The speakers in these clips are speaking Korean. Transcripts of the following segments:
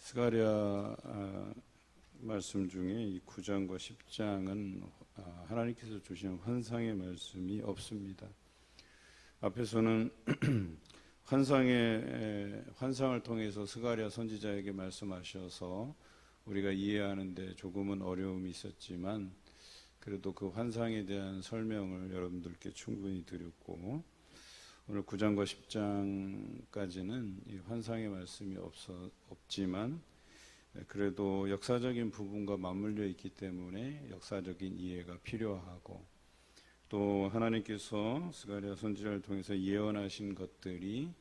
스가랴 말씀 중에 이 9장과 10장은 하나님께서 주신 환상의 말씀이 없습니다. 앞에서는 환상을 통해서 스가랴 선지자에게 말씀하셔서 우리가 이해하는 데 조금은 어려움이 있었지만 그래도 그 환상에 대한 설명을 여러분들께 충분히 드렸고, 오늘 9장과 10장까지는 이 환상의 말씀이 없지만 그래도 역사적인 부분과 맞물려 있기 때문에 역사적인 이해가 필요하고, 또 하나님께서 스가랴 선지자를 통해서 예언하신 것들이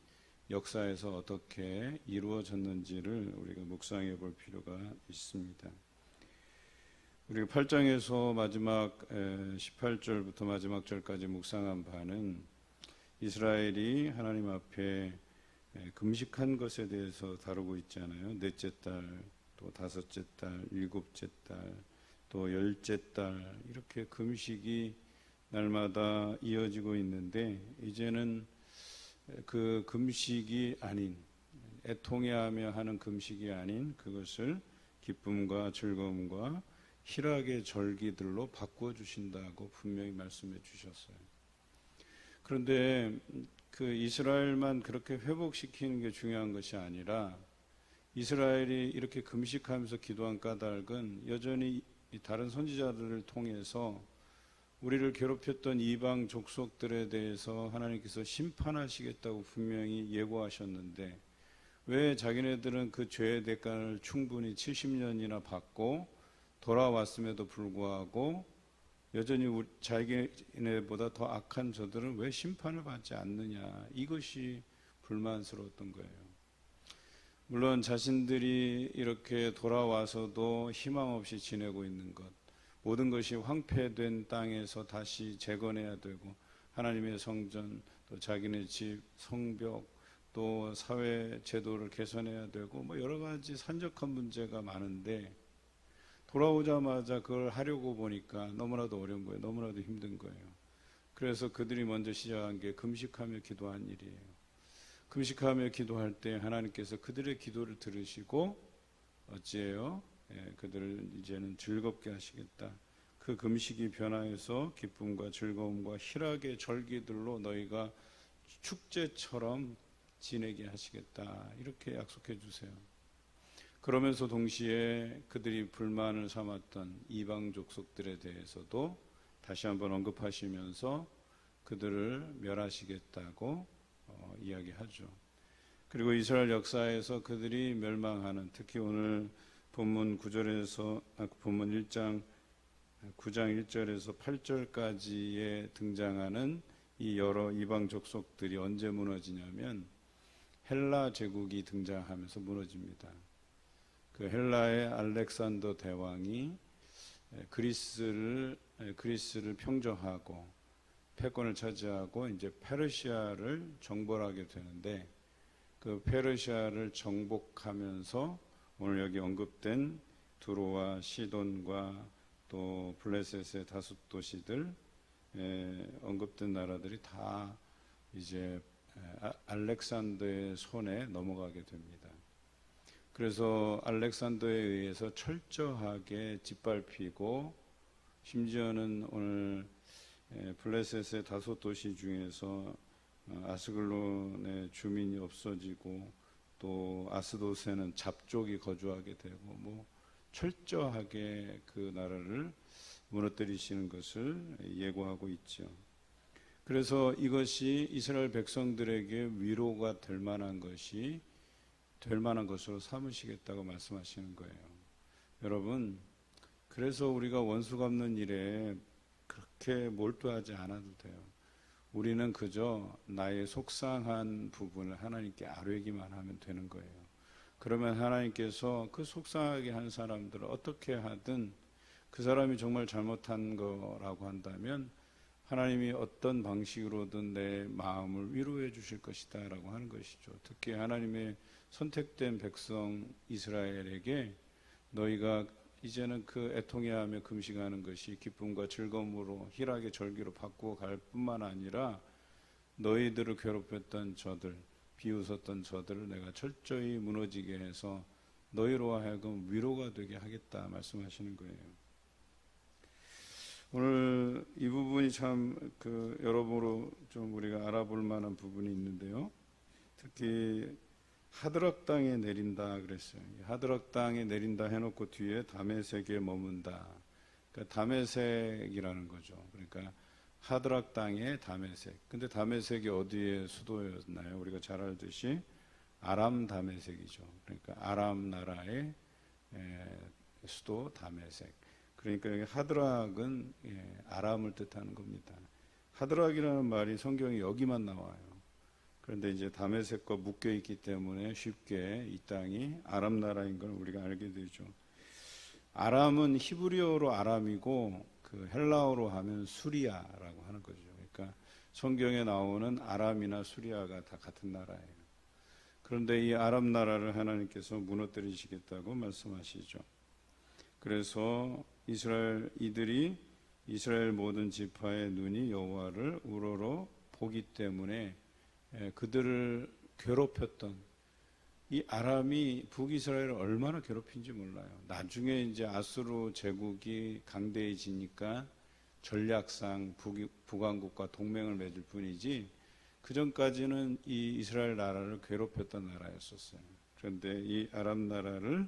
역사에서 어떻게 이루어졌는지를 우리가 묵상해 볼 필요가 있습니다. 우리가 8장에서 마지막 18절부터 마지막 절까지 묵상한 바는 이스라엘이 하나님 앞에 금식한 것에 대해서 다루고 있잖아요. 넷째 달, 또 다섯째 달, 일곱째 달, 또 열째 달, 이렇게 금식이 날마다 이어지고 있는데, 이제는 그 금식이 아닌, 애통해하며 하는 금식이 아닌 그것을 기쁨과 즐거움과 희락의 절기들로 바꿔주신다고 분명히 말씀해 주셨어요. 그런데 그 이스라엘만 그렇게 회복시키는 게 중요한 것이 아니라, 이스라엘이 이렇게 금식하면서 기도한 까닭은 여전히 다른 선지자들을 통해서 우리를 괴롭혔던 이방 족속들에 대해서 하나님께서 심판하시겠다고 분명히 예고하셨는데, 왜 자기네들은 그 죄의 대가를 충분히 70년이나 받고 돌아왔음에도 불구하고 여전히 자기네보다 더 악한 저들은 왜 심판을 받지 않느냐, 이것이 불만스러웠던 거예요. 물론 자신들이 이렇게 돌아와서도 희망 없이 지내고 있는 것, 모든 것이 황폐된 땅에서 다시 재건해야 되고, 하나님의 성전, 또 자기네 집, 성벽, 또 사회 제도를 개선해야 되고, 여러 가지 산적한 문제가 많은데, 돌아오자마자 그걸 하려고 보니까 너무나도 어려운 거예요. 너무나도 힘든 거예요. 그래서 그들이 먼저 시작한 게 금식하며 기도한 일이에요. 금식하며 기도할 때 하나님께서 그들의 기도를 들으시고 어찌해요? 그들을 이제는 즐겁게 하시겠다. 그 금식이 변화해서 기쁨과 즐거움과 희락의 절기들로 너희가 축제처럼 지내게 하시겠다, 이렇게 약속해 주세요. 그러면서 동시에 그들이 불만을 삼았던 이방 족속들에 대해서도 다시 한번 언급하시면서 그들을 멸하시겠다고 이야기하죠. 그리고 이스라엘 역사에서 그들이 멸망하는, 특히 오늘 본문 9절에서 본문 1장 9장 1절에서 8절까지에 등장하는 이 여러 이방 족속들이 언제 무너지냐면 헬라 제국이 등장하면서 무너집니다. 그 헬라의 알렉산더 대왕이 그리스를 평정하고 패권을 차지하고 이제 페르시아를 정벌하게 되는데, 그 페르시아를 정복하면서 오늘 여기 언급된 두로와 시돈과 또 블레셋의 다섯 도시들, 언급된 나라들이 다 이제 알렉산더의 손에 넘어가게 됩니다. 그래서 알렉산더에 의해서 철저하게 짓밟히고, 심지어는 오늘 블레셋의 다섯 도시 중에서 아스글론의 주민이 없어지고, 또 아스도스에는 잡족이 거주하게 되고, 철저하게 그 나라를 무너뜨리시는 것을 예고하고 있죠. 그래서 이것이 이스라엘 백성들에게 위로가 될 만한 것으로 삼으시겠다고 말씀하시는 거예요. 여러분, 그래서 우리가 원수 갚는 일에 그렇게 몰두하지 않아도 돼요. 우리는 그저 나의 속상한 부분을 하나님께 아뢰기만 하면 되는 거예요. 그러면 하나님께서 그 속상하게 한 사람들을 어떻게 하든, 그 사람이 정말 잘못한 거라고 한다면 하나님이 어떤 방식으로든 내 마음을 위로해 주실 것이다 라고 하는 것이죠. 특히 하나님의 선택된 백성 이스라엘에게 너희가 이제는 그 애통해하며 금식하는 것이 기쁨과 즐거움으로 희락의 절기로 바꾸어 갈 뿐만 아니라, 너희들을 괴롭혔던 저들, 비웃었던 저들을 내가 철저히 무너지게 해서 너희로 하여금 위로가 되게 하겠다 말씀하시는 거예요. 오늘 이 부분이 참 여러모로 좀 우리가 알아볼 만한 부분이 있는데요. 특히 하드락 땅에 내린다 그랬어요. 하드락 땅에 내린다 해놓고 뒤에 다메섹에 머문다. 그러니까 다메섹이라는 거죠. 그러니까 하드락 땅에 다메섹. 근데 다메섹이 어디의 수도였나요? 우리가 잘 알듯이 아람 다메섹이죠. 그러니까 아람 나라의 수도 다메섹. 그러니까 여기 하드락은 아람을 뜻하는 겁니다. 하드락이라는 말이 성경에 여기만 나와요. 그런데 이제 다메섹과 묶여 있기 때문에 쉽게 이 땅이 아람 나라인 걸 우리가 알게 되죠. 아람은 히브리어로 아람이고 헬라어로 하면 수리아라고 하는 거죠. 그러니까 성경에 나오는 아람이나 수리아가 다 같은 나라예요. 그런데 이 아람 나라를 하나님께서 무너뜨리시겠다고 말씀하시죠. 그래서 이들이 이스라엘 모든 지파의 눈이 여호와를 우러러 보기 때문에 그들을 괴롭혔던 이 아람이 북이스라엘을 얼마나 괴롭힌지 몰라요. 나중에 이제 아수르 제국이 강대해지니까 전략상 북왕국과 동맹을 맺을 뿐이지 그 전까지는 이 이스라엘 나라를 괴롭혔던 나라였었어요. 그런데 이 아람 나라를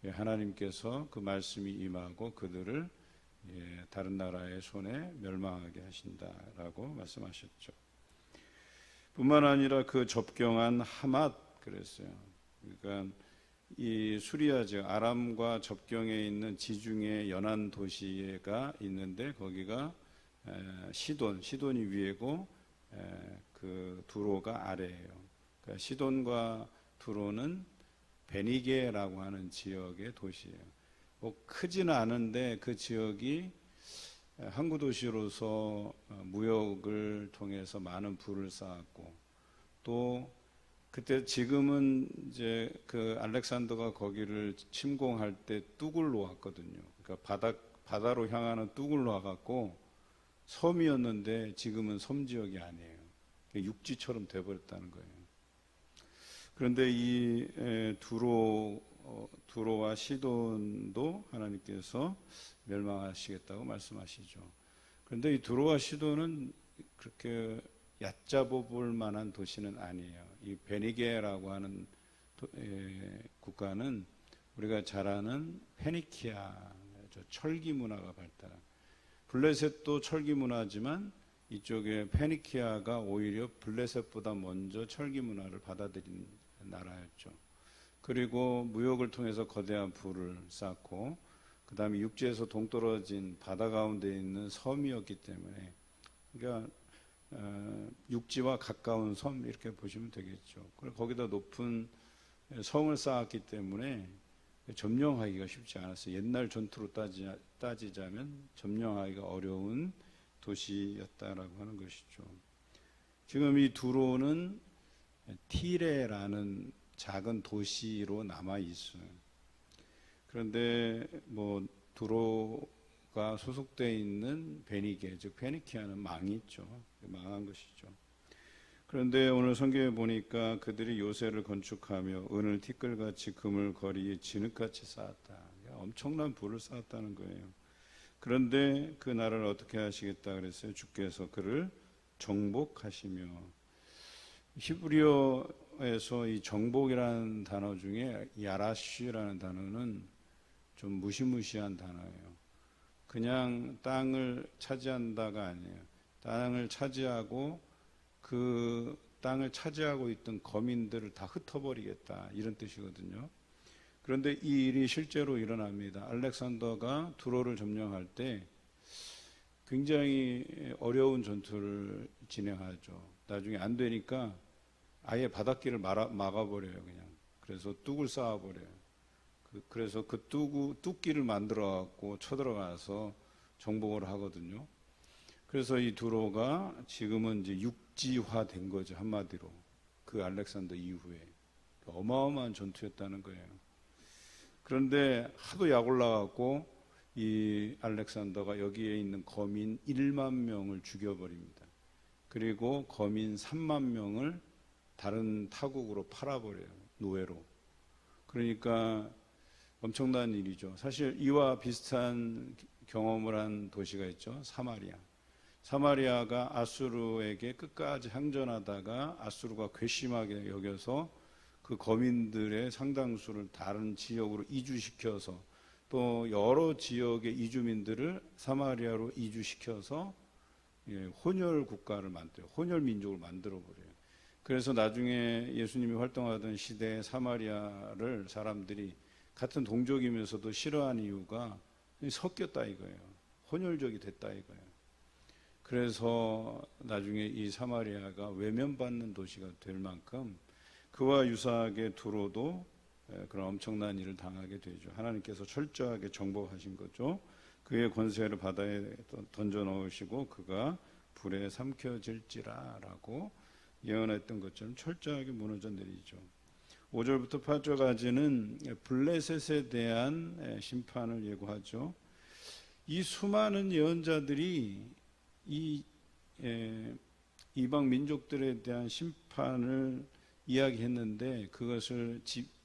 하나님께서 그 말씀이 임하고 그들을 다른 나라의 손에 멸망하게 하신다라고 말씀하셨죠. 뿐만 아니라 그 접경한 하맛 그랬어요. 그러니까 이 수리아 즉 아람과 접경에 있는 지중해 연안 도시가 있는데 거기가 시돈이 위에고 그 두로가 아래예요. 그러니까 시돈과 두로는 베니게라고 하는 지역의 도시예요. 뭐 크지는 않은데 그 지역이 항구 도시로서 무역을 통해서 많은 부를 쌓았고 또 그때 지금은 이제 그 알렉산더가 거기를 침공할 때 뚝을 놓았거든요. 그러니까 바다로 향하는 뚝을 놓아갖고 섬이었는데 지금은 섬 지역이 아니에요. 육지처럼 돼버렸다는 거예요. 그런데 이 두로와 시돈도 하나님께서 멸망하시겠다고 말씀하시죠. 그런데 이 두로와 시돈은 그렇게 얕잡아 볼 만한 도시는 아니에요. 이 베니게라고 하는 국가는 우리가 잘 아는 페니키아, 철기 문화가 발달한 블레셋도 철기 문화지만 이쪽에 페니키아가 오히려 블레셋보다 먼저 철기 문화를 받아들인 나라였죠. 그리고 무역을 통해서 거대한 부를 쌓고 그 다음에 육지에서 동떨어진 바다 가운데 있는 섬이었기 때문에 그러니까 육지와 가까운 섬 이렇게 보시면 되겠죠. 그리고 거기다 높은 성을 쌓았기 때문에 점령하기가 쉽지 않았어요. 옛날 전투로 따지자면 점령하기가 어려운 도시였다라고 하는 것이죠. 지금 이 두로는 티레라는 작은 도시로 남아 있어요. 그런데 뭐 두로가 소속되어 있는 베니게 즉 페니키아는 망했죠. 망한 것이죠. 그런데 오늘 성경에 보니까 그들이 요새를 건축하며 은을 티끌같이 금을 거리에 진흙같이 쌓았다. 엄청난 부를 쌓았다는 거예요. 그런데 그 나라를 어떻게 하시겠다 그랬어요? 주께서 그를 정복하시며. 히브리어에서 이 정복이라는 단어 중에 야라쉬라는 단어는 좀 무시무시한 단어예요. 그냥 땅을 차지한다가 아니에요. 땅을 차지하고 그 땅을 차지하고 있던 거민들을 다 흩어버리겠다 이런 뜻이거든요. 그런데 이 일이 실제로 일어납니다. 알렉산더가 두로를 점령할 때 굉장히 어려운 전투를 진행하죠. 나중에 안 되니까 아예 바닷길을 막아버려요. 그냥. 그래서 뚝을 쌓아버려요. 그래서 그 뚝길을 만들어 갖고 쳐들어가서 정복을 하거든요. 그래서 이 두로가 지금은 이제 육지화된 거죠. 한마디로. 그 알렉산더 이후에. 어마어마한 전투였다는 거예요. 그런데 하도 약 올라갖고 이 알렉산더가 여기에 있는 거민 1만 명을 죽여버립니다. 그리고 거민 3만 명을 다른 타국으로 팔아버려요. 노예로. 그러니까 엄청난 일이죠. 사실 이와 비슷한 경험을 한 도시가 있죠. 사마리아. 사마리아가 아수르에게 끝까지 항전하다가 아수르가 괘씸하게 여겨서 그 거민들의 상당수를 다른 지역으로 이주시켜서 또 여러 지역의 이주민들을 사마리아로 이주시켜서 혼혈 국가를 만들어요. 혼혈 민족을 만들어 버려요. 그래서 나중에 예수님이 활동하던 시대에 사마리아를 사람들이 같은 동족이면서도 싫어한 이유가 섞였다 이거예요. 혼혈족이 됐다 이거예요. 그래서 나중에 이 사마리아가 외면받는 도시가 될 만큼 그와 유사하게 두로도 그런 엄청난 일을 당하게 되죠. 하나님께서 철저하게 정복하신 거죠. 그의 권세를 바다에 던져 넣으시고 그가 불에 삼켜질지라라고 예언했던 것처럼 철저하게 무너져 내리죠. 5절부터 8절까지는 블레셋에 대한 심판을 예고하죠. 이 수많은 예언자들이 이 이방 민족들에 대한 심판을 이야기했는데 그것을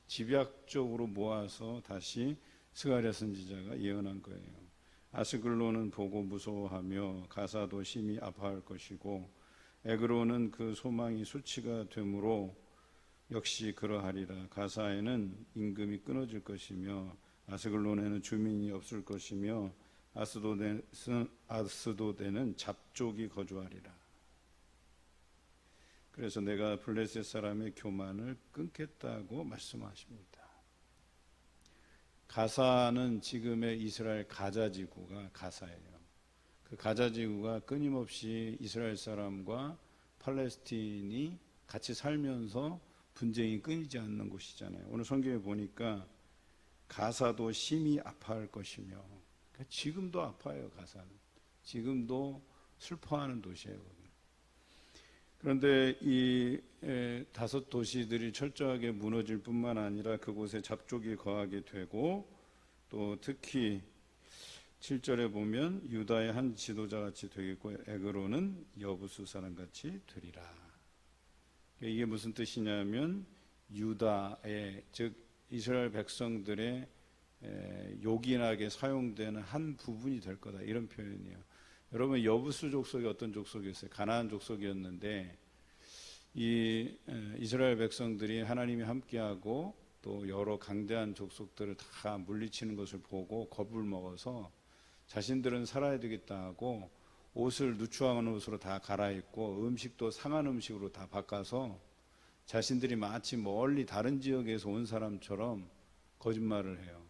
집약적으로 모아서 다시 스가랴 선지자가 예언한 거예요. 아스글론은 보고 무서워하며 가사도 심히 아파할 것이고 에그론은 그 소망이 수치가 되므로 역시 그러하리라. 가사에는 임금이 끊어질 것이며 아스글론에는 주민이 없을 것이며 아스도데는 잡족이 거주하리라. 그래서 내가 블레셋 사람의 교만을 끊겠다고 말씀하십니다. 가사는 지금의 이스라엘 가자 지구가 가사예요. 그 가자 지구가 끊임없이 이스라엘 사람과 팔레스틴이 같이 살면서 분쟁이 끊이지 않는 곳이잖아요. 오늘 성경에 보니까 가사도 심히 아파할 것이며, 그러니까 지금도 아파요. 가사는 지금도 슬퍼하는 도시예요. 그런데 이 5 도시들이 철저하게 무너질 뿐만 아니라 그곳에 잡족이 거하게 되고 또 특히 7절에 보면 유다의 한 지도자같이 되겠고 에그로는 여부수 사람같이 되리라. 이게 무슨 뜻이냐면 유다의 즉 이스라엘 백성들의 요긴하게 사용되는 한 부분이 될 거다 이런 표현이에요. 여러분 여부수 족속이 어떤 족속이었어요? 가나안 족속이었는데 이 이스라엘 백성들이 하나님이 함께하고 또 여러 강대한 족속들을 다 물리치는 것을 보고 겁을 먹어서 자신들은 살아야 되겠다 하고 옷을 누추한 옷으로 다 갈아입고 음식도 상한 음식으로 다 바꿔서 자신들이 마치 멀리 다른 지역에서 온 사람처럼 거짓말을 해요.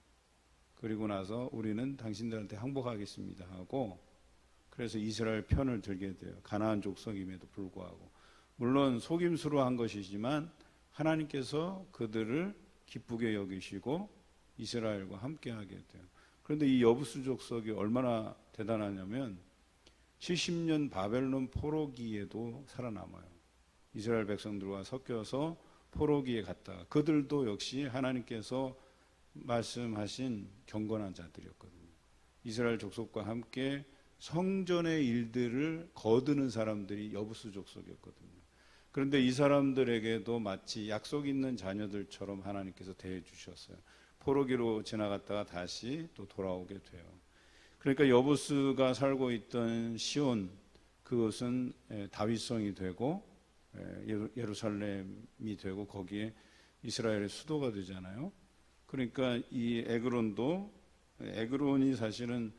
그리고 나서 우리는 당신들한테 항복하겠습니다 하고 그래서 이스라엘 편을 들게 돼요. 가나안 족속임에도 불구하고. 물론 속임수로 한 것이지만 하나님께서 그들을 기쁘게 여기시고 이스라엘과 함께하게 돼요. 그런데 이 여부수 족속이 얼마나 대단하냐면 70년 바벨론 포로기에도 살아남아요. 이스라엘 백성들과 섞여서 포로기에 갔다가 그들도 역시 하나님께서 말씀하신 경건한 자들이었거든요. 이스라엘 족속과 함께 성전의 일들을 거두는 사람들이 여부수 족속이었거든요. 그런데 이 사람들에게도 마치 약속 있는 자녀들처럼 하나님께서 대해 주셨어요. 포로기로 지나갔다가 다시 또 돌아오게 돼요. 그러니까 여부수가 살고 있던 시온 그것은 다윗성이 되고 예루살렘이 되고 거기에 이스라엘의 수도가 되잖아요. 그러니까 이 에그론이 사실은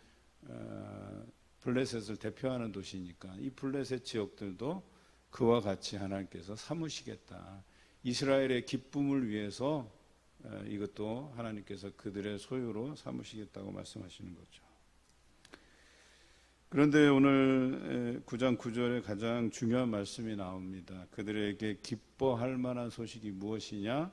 블레셋을 대표하는 도시니까 이 블레셋 지역들도 그와 같이 하나님께서 삼으시겠다. 이스라엘의 기쁨을 위해서 이것도 하나님께서 그들의 소유로 삼으시겠다고 말씀하시는 거죠. 그런데 오늘 9장 9절에 가장 중요한 말씀이 나옵니다. 그들에게 기뻐할 만한 소식이 무엇이냐?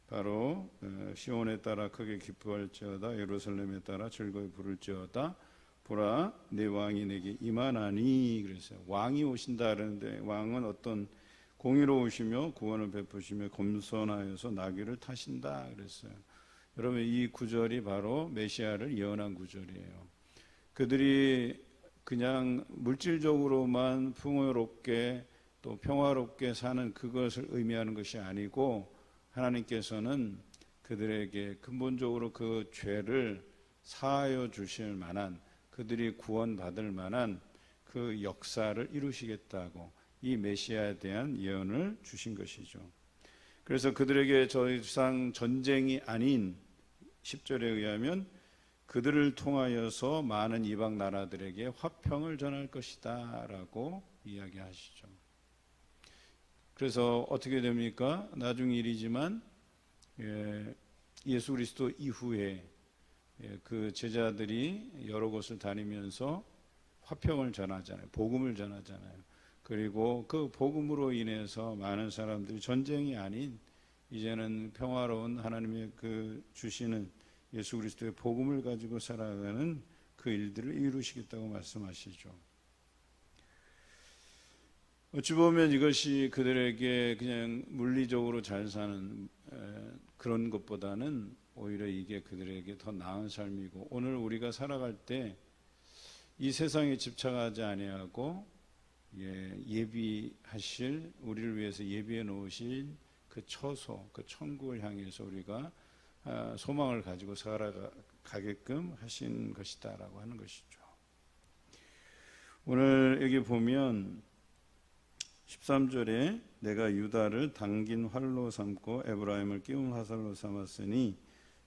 바로 시온에 따라 크게 기뻐할지어다 예루살렘에 따라 즐거이 부를지어다 보라 내 왕이 내게 임하나니 그랬어요. 왕이 오신다 그러는데 왕은 어떤 공의로우시며 구원을 베푸시며 겸손하여서 나귀를 타신다 그랬어요. 여러분 이 구절이 바로 메시아를 예언한 구절이에요. 그들이 그냥 물질적으로만 풍요롭게 또 평화롭게 사는 그것을 의미하는 것이 아니고 하나님께서는 그들에게 근본적으로 그 죄를 사하여 주실 만한, 그들이 구원받을 만한 그 역사를 이루시겠다고 이 메시아에 대한 예언을 주신 것이죠. 그래서 그들에게 더 이상 전쟁이 아닌 10절에 의하면 그들을 통하여서 많은 이방 나라들에게 화평을 전할 것이다 라고 이야기하시죠. 그래서 어떻게 됩니까? 나중 일이지만 예수 그리스도 이후에 그 제자들이 여러 곳을 다니면서 화평을 전하잖아요. 복음을 전하잖아요. 그리고 그 복음으로 인해서 많은 사람들이 전쟁이 아닌 이제는 평화로운 하나님의 그 주시는 예수 그리스도의 복음을 가지고 살아가는 그 일들을 이루시겠다고 말씀하시죠. 어찌 보면 이것이 그들에게 그냥 물리적으로 잘 사는 그런 것보다는 오히려 이게 그들에게 더 나은 삶이고, 오늘 우리가 살아갈 때 이 세상에 집착하지 아니하고 예비하실, 우리를 위해서 예비해 놓으신 그 처소, 그 천국을 향해서 우리가 소망을 가지고 살아가게끔 하신 것이다 라고 하는 것이죠. 오늘 여기 보면 13절에 내가 유다를 당긴 활로 삼고 에브라임을 끼운 화살로 삼았으니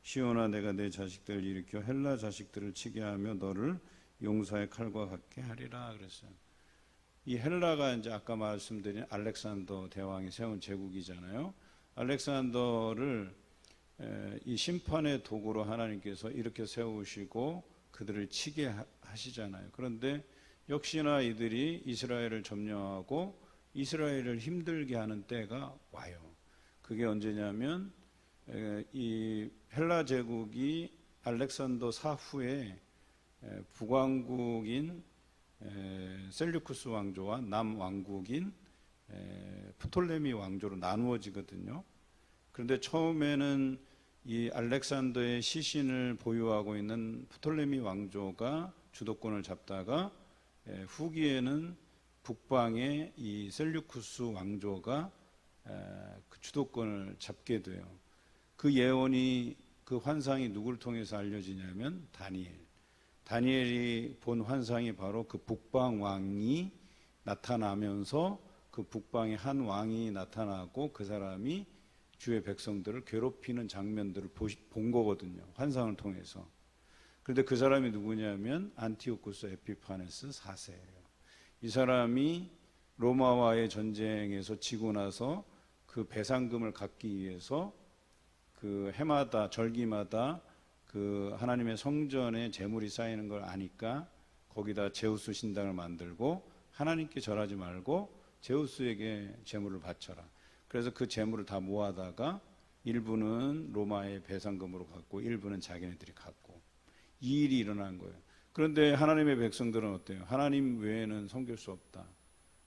시온아 내가 내 자식들을 일으켜 헬라 자식들을 치게 하며 너를 용사의 칼과 같게 하리라 그랬어요. 이 헬라가 이제 아까 말씀드린 알렉산더 대왕이 세운 제국이잖아요. 알렉산더를 이 심판의 도구로 하나님께서 이렇게 세우시고 그들을 치게 하시잖아요. 그런데 역시나 이들이 이스라엘을 점령하고 이스라엘을 힘들게 하는 때가 와요. 그게 언제냐면 이 헬라 제국이 알렉산더 사후에 북왕국인 셀류쿠스 왕조와 남왕국인 프톨레미 왕조로 나누어지거든요. 그런데 처음에는 이 알렉산더의 시신을 보유하고 있는 프톨레미 왕조가 주도권을 잡다가 후기에는 북방의 이 셀류쿠스 왕조가 그 주도권을 잡게 돼요. 그 예언이, 그 환상이 누구를 통해서 알려지냐면 다니엘이 본 환상이 바로 그 북방 왕이 나타나면서 그 북방의 한 왕이 나타나고 그 사람이 주의 백성들을 괴롭히는 장면들을 본 거거든요. 환상을 통해서. 그런데 그 사람이 누구냐면 안티오쿠스 에피파네스 4세예요. 이 사람이 로마와의 전쟁에서 지고 나서 그 배상금을 갚기 위해서 그 해마다 절기마다 그 하나님의 성전에 재물이 쌓이는 걸 아니까 거기다 제우스 신당을 만들고 하나님께 절하지 말고 제우스에게 재물을 바쳐라. 그래서 그 재물을 다 모아다가 일부는 로마의 배상금으로 갖고 일부는 자기네들이 갖고 이 일이 일어난 거예요. 그런데 하나님의 백성들은 어때요? 하나님 외에는 섬길 수 없다.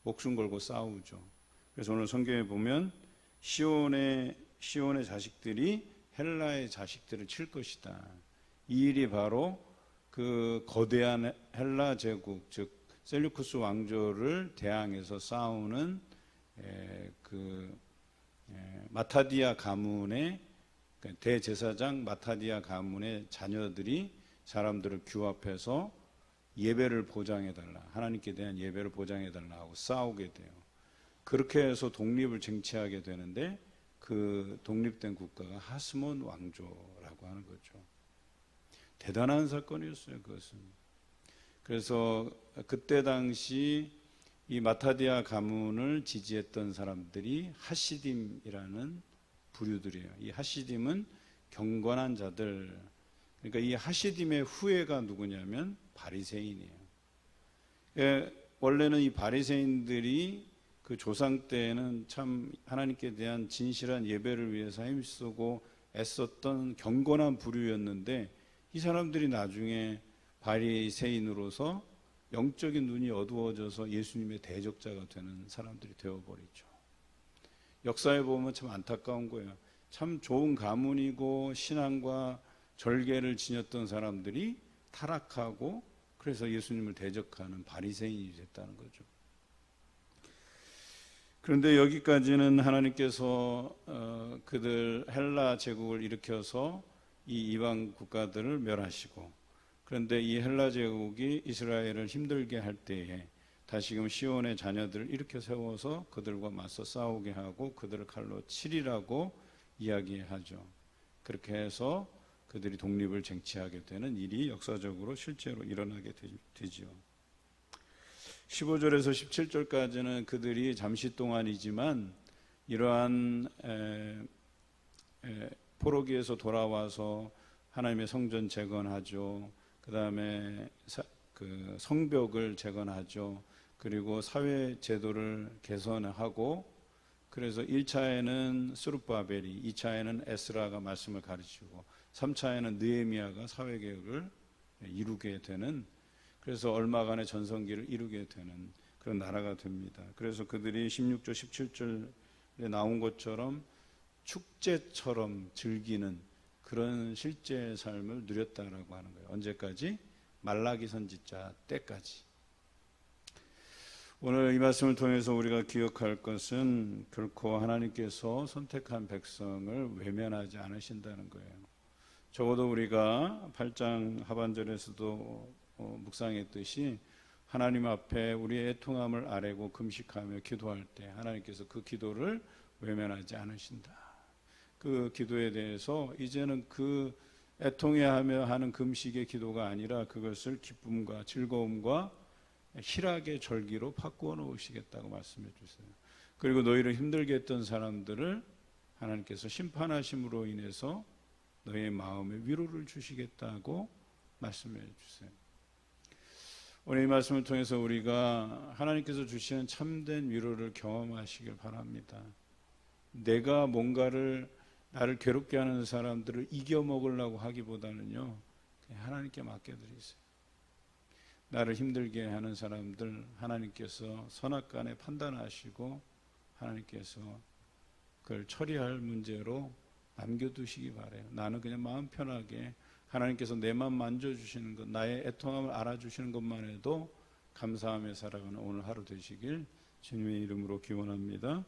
목숨 걸고 싸우죠. 그래서 오늘 성경에 보면 시온의 자식들이 헬라의 자식들을 칠 것이다. 이 일이 바로 그 거대한 헬라 제국, 즉 셀류쿠스 왕조를 대항해서 싸우는 마타디아 가문의 대제사장 마타디아 가문의 자녀들이 사람들을 규합해서 예배를 보장해달라, 하나님께 대한 예배를 보장해달라 하고 싸우게 돼요. 그렇게 해서 독립을 쟁취하게 되는데 그 독립된 국가가 하스몬 왕조라고 하는 거죠. 대단한 사건이었어요, 그것은. 그래서 그때 당시 이 마타디아 가문을 지지했던 사람들이 하시딤이라는 부류들이에요. 이 하시딤은 경건한 자들. 그러니까 이 하시딤의 후예가 누구냐면 바리새인이에요. 원래는 이 바리새인들이 그 조상 때에는 참 하나님께 대한 진실한 예배를 위해서 힘쓰고 애썼던 경건한 부류였는데 이 사람들이 나중에 바리새인으로서 영적인 눈이 어두워져서 예수님의 대적자가 되는 사람들이 되어버리죠. 역사에 보면 참 안타까운 거예요. 참 좋은 가문이고 신앙과 절개를 지녔던 사람들이 타락하고 그래서 예수님을 대적하는 바리새인이 됐다는 거죠. 그런데 여기까지는 하나님께서 그들 헬라 제국을 일으켜서 이 이방 국가들을 멸하시고, 그런데 이 헬라 제국이 이스라엘을 힘들게 할 때에 다시금 시온의 자녀들을 일으켜 세워서 그들과 맞서 싸우게 하고 그들을 칼로 치리라고 이야기하죠. 그렇게 해서 그들이 독립을 쟁취하게 되는 일이 역사적으로 실제로 일어나게 되지요. 15절에서 17절까지는 그들이 잠시 동안이지만 이러한 포로기에서 돌아와서 하나님의 성전 재건하죠. 그 다음에 그 성벽을 재건하죠. 그리고 사회 제도를 개선하고, 그래서 1차에는 스룹바벨이, 2차에는 에스라가 말씀을 가르치고, 3차에는 느헤미야가 사회개혁을 이루게 되는, 그래서 얼마간의 전성기를 이루게 되는 그런 나라가 됩니다. 그래서 그들이 16절 17절에 나온 것처럼 축제처럼 즐기는 그런 실제 삶을 누렸다라고 하는 거예요. 언제까지? 말라기 선지자 때까지. 오늘 이 말씀을 통해서 우리가 기억할 것은 결코 하나님께서 선택한 백성을 외면하지 않으신다는 거예요. 적어도 우리가 8장 하반절에서도 묵상했듯이 하나님 앞에 우리의 애통함을 아뢰고 금식하며 기도할 때 하나님께서 그 기도를 외면하지 않으신다. 그 기도에 대해서 이제는 그 애통해하며 하는 금식의 기도가 아니라 그것을 기쁨과 즐거움과 희락의 절기로 바꾸어 놓으시겠다고 말씀해 주세요. 그리고 너희를 힘들게 했던 사람들을 하나님께서 심판하심으로 인해서 너희의 마음에 위로를 주시겠다고 말씀해 주세요. 오늘 이 말씀을 통해서 우리가 하나님께서 주시는 참된 위로를 경험하시길 바랍니다. 내가 뭔가를 나를 괴롭게 하는 사람들을 이겨먹으려고 하기보다는요, 그냥 하나님께 맡겨드리세요. 나를 힘들게 하는 사람들 하나님께서 선악간에 판단하시고 하나님께서 그걸 처리할 문제로 남겨두시기 바라요. 나는 그냥 마음 편하게 하나님께서 내 마음 만져주시는 것, 나의 애통함을 알아주시는 것만 해도 감사하며 살아가는 오늘 하루 되시길 주님의 이름으로 기원합니다.